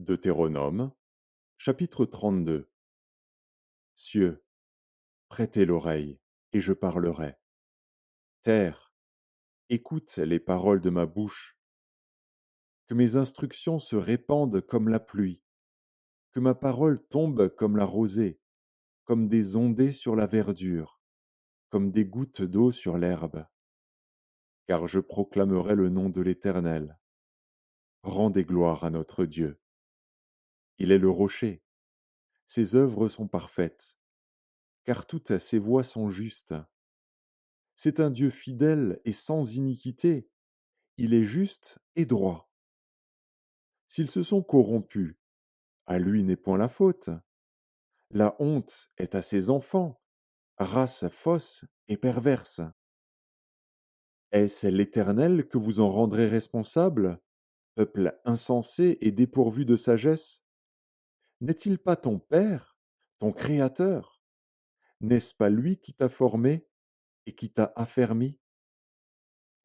Deutéronome, chapitre 32. Cieux, prêtez l'oreille, et je parlerai. Terre, écoute les paroles de ma bouche. Que mes instructions se répandent comme la pluie, que ma parole tombe comme la rosée, comme des ondées sur la verdure, comme des gouttes d'eau sur l'herbe. Car je proclamerai le nom de l'Éternel. Rendez gloire à notre Dieu. Il est le rocher, ses œuvres sont parfaites, car toutes ses voies sont justes. C'est un Dieu fidèle et sans iniquité, il est juste et droit. S'ils se sont corrompus, à lui n'est point la faute. La honte est à ses enfants, race fausse et perverse. Est-ce l'Éternel que vous en rendrez responsable, peuple insensé et dépourvu de sagesse? N'est-il pas ton Père, ton Créateur? N'est-ce pas lui qui t'a formé et qui t'a affermi?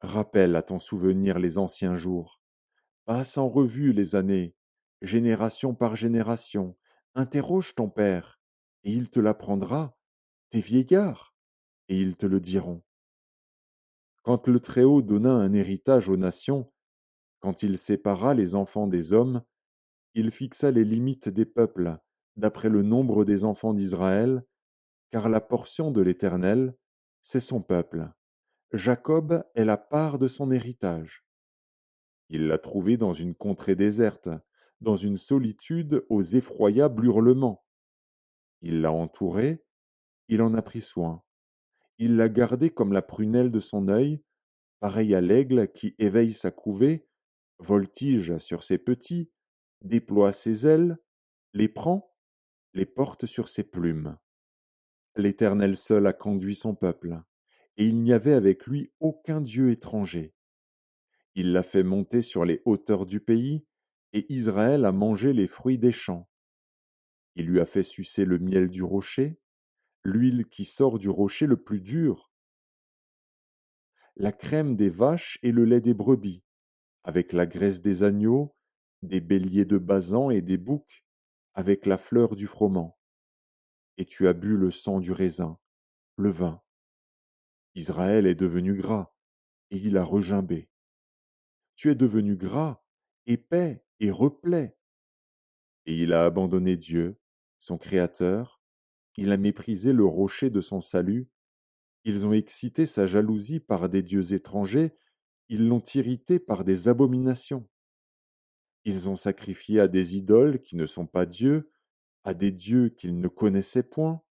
Rappelle à ton souvenir les anciens jours. Passe en revue les années, génération par génération. Interroge ton père, et il te l'apprendra, tes vieillards, et ils te le diront. Quand le Très-Haut donna un héritage aux nations, quand il sépara les enfants des hommes, il fixa les limites des peuples, d'après le nombre des enfants d'Israël, car la portion de l'Éternel, c'est son peuple. Jacob est la part de son héritage. Il l'a trouvé dans une contrée déserte, dans une solitude aux effroyables hurlements. Il l'a entouré, il en a pris soin. Il l'a gardé comme la prunelle de son œil, pareil à l'aigle qui éveille sa couvée, voltige sur ses petits, déploie ses ailes, les prend, les porte sur ses plumes. L'Éternel seul a conduit son peuple, et il n'y avait avec lui aucun Dieu étranger. Il l'a fait monter sur les hauteurs du pays, et Israël a mangé les fruits des champs. Il lui a fait sucer le miel du rocher, l'huile qui sort du rocher le plus dur, la crème des vaches et le lait des brebis, avec la graisse des agneaux, des béliers de Basan et des boucs, avec la fleur du froment. Et tu as bu le sang du raisin, le vin. Israël est devenu gras, et il a regimbé. Tu es devenu gras, épais et replet. Et il a abandonné Dieu, son Créateur, il a méprisé le rocher de son salut, ils ont excité sa jalousie par des dieux étrangers, ils l'ont irrité par des abominations. Ils ont sacrifié à des idoles qui ne sont pas dieux, à des dieux qu'ils ne connaissaient point,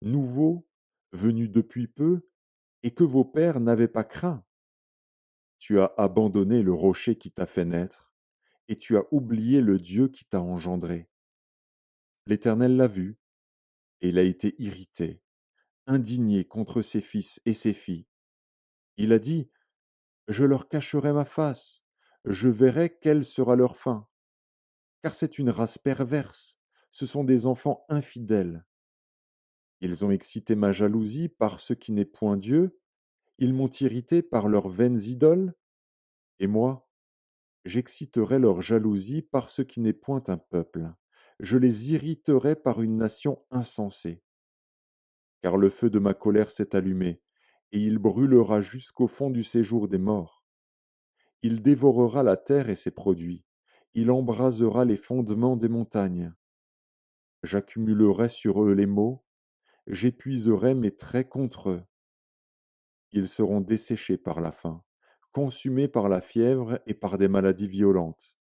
nouveaux, venus depuis peu, et que vos pères n'avaient pas craint. Tu as abandonné le rocher qui t'a fait naître, et tu as oublié le Dieu qui t'a engendré. L'Éternel l'a vu, et il a été irrité, indigné contre ses fils et ses filles. Il a dit, je leur cacherai ma face, je verrai quelle sera leur fin. Car c'est une race perverse, ce sont des enfants infidèles. Ils ont excité ma jalousie par ce qui n'est point Dieu, ils m'ont irrité par leurs vaines idoles, et moi, j'exciterai leur jalousie par ce qui n'est point un peuple. Je les irriterai par une nation insensée. Car le feu de ma colère s'est allumé, et il brûlera jusqu'au fond du séjour des morts. Il dévorera la terre et ses produits, il embrasera les fondements des montagnes. J'accumulerai sur eux les maux, j'épuiserai mes traits contre eux. Ils seront desséchés par la faim, consumés par la fièvre et par des maladies violentes.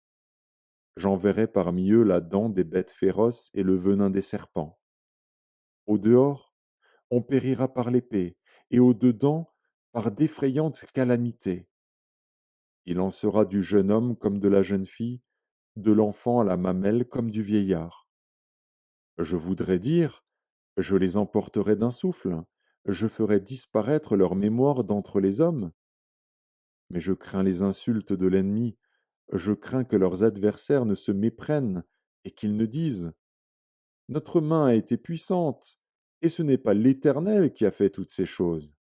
J'enverrai parmi eux la dent des bêtes féroces et le venin des serpents. Au dehors, on périra par l'épée, et au dedans, par d'effrayantes calamités. Il en sera du jeune homme comme de la jeune fille, de l'enfant à la mamelle comme du vieillard. Je voudrais dire, je les emporterai d'un souffle, je ferai disparaître leur mémoire d'entre les hommes. Mais je crains les insultes de l'ennemi, je crains que leurs adversaires ne se méprennent et qu'ils ne disent notre main a été puissante, et ce n'est pas l'Éternel qui a fait toutes ces choses.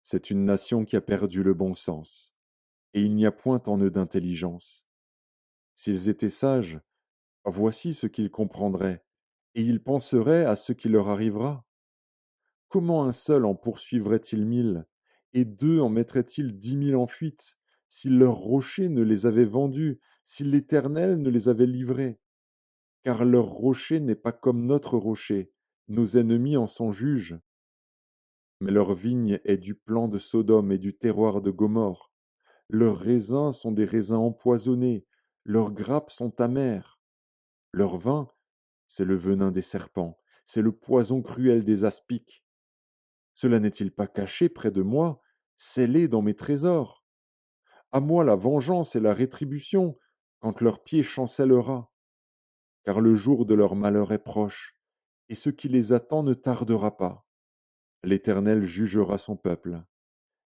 C'est une nation qui a perdu le bon sens, et il n'y a point en eux d'intelligence. S'ils étaient sages, Voici ce qu'ils comprendraient, et ils penseraient à ce qui leur arrivera. Comment un seul en poursuivrait-il 1000, et deux en mettraient-ils 10 000 en fuite, si leur rocher ne les avait vendus, si l'Éternel ne les avait livrés? Car leur rocher n'est pas comme notre rocher, nos ennemis en sont juges. Mais leur vigne est du plan de Sodome et du terroir de Gomorrhe. Leurs raisins sont des raisins empoisonnés, leurs grappes sont amères. Leur vin, c'est le venin des serpents, c'est le poison cruel des aspics. Cela n'est-il pas caché près de moi, scellé dans mes trésors? À moi la vengeance et la rétribution, quand leur pied chancellera. Car le jour de leur malheur est proche, et ce qui les attend ne tardera pas. L'Éternel jugera son peuple,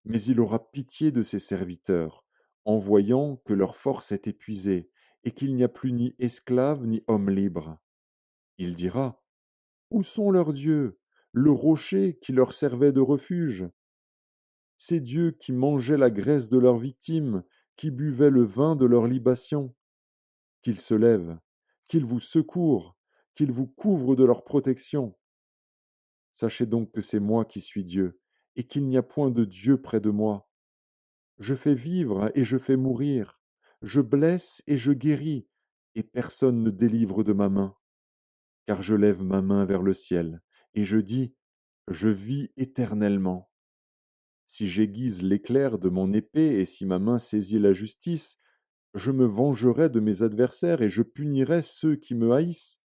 mais il aura pitié de ses serviteurs, en voyant que leur force est épuisée, et qu'il n'y a plus ni esclaves ni hommes libres. Il dira, où sont leurs dieux, le rocher qui leur servait de refuge? Ces dieux qui mangeaient la graisse de leurs victimes, qui buvaient le vin de leurs libations? Qu'ils se lèvent, qu'ils vous secourent, qu'ils vous couvrent de leur protection. Sachez donc que c'est moi qui suis Dieu, et qu'il n'y a point de Dieu près de moi. Je fais vivre et je fais mourir, je blesse et je guéris, et personne ne délivre de ma main. Car je lève ma main vers le ciel, et je dis, je vis éternellement. Si j'aiguise l'éclair de mon épée et si ma main saisit la justice, je me vengerai de mes adversaires et je punirai ceux qui me haïssent.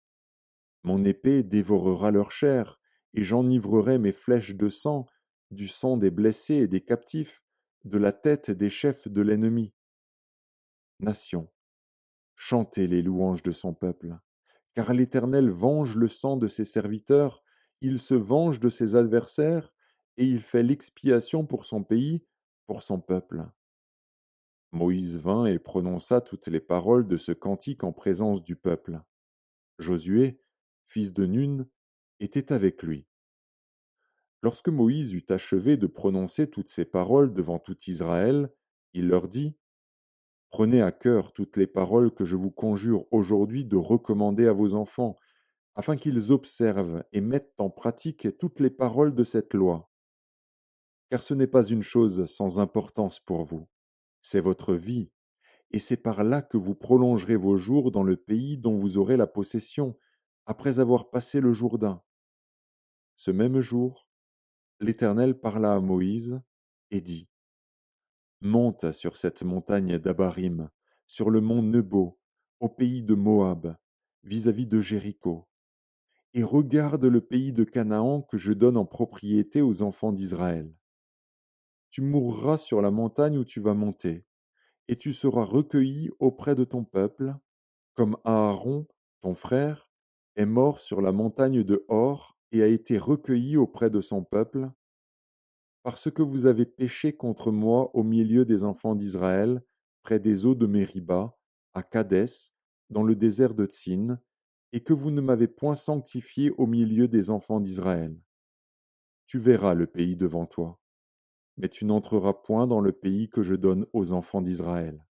Mon épée dévorera leur chair, et j'enivrerai mes flèches de sang, du sang des blessés et des captifs, de la tête des chefs de l'ennemi. Nation, chantez les louanges de son peuple, car l'Éternel venge le sang de ses serviteurs, il se venge de ses adversaires, et il fait l'expiation pour son pays, pour son peuple. Moïse vint et prononça toutes les paroles de ce cantique en présence du peuple. Josué, fils de Nun, était avec lui. Lorsque Moïse eut achevé de prononcer toutes ces paroles devant tout Israël, il leur dit, prenez à cœur toutes les paroles que je vous conjure aujourd'hui de recommander à vos enfants, afin qu'ils observent et mettent en pratique toutes les paroles de cette loi. Car ce n'est pas une chose sans importance pour vous, c'est votre vie, et c'est par là que vous prolongerez vos jours dans le pays dont vous aurez la possession, après avoir passé le Jourdain. Ce même jour, l'Éternel parla à Moïse et dit, monte sur cette montagne d'Abarim, sur le mont Nebo, au pays de Moab, vis-à-vis de Jéricho, et regarde le pays de Canaan que je donne en propriété aux enfants d'Israël. Tu mourras sur la montagne où tu vas monter, et tu seras recueilli auprès de ton peuple, comme Aaron, ton frère, est mort sur la montagne de Hor et a été recueilli auprès de son peuple, parce que vous avez péché contre moi au milieu des enfants d'Israël, près des eaux de Mériba, à Kadès, dans le désert de Tsin, et que vous ne m'avez point sanctifié au milieu des enfants d'Israël. Tu verras le pays devant toi, mais tu n'entreras point dans le pays que je donne aux enfants d'Israël.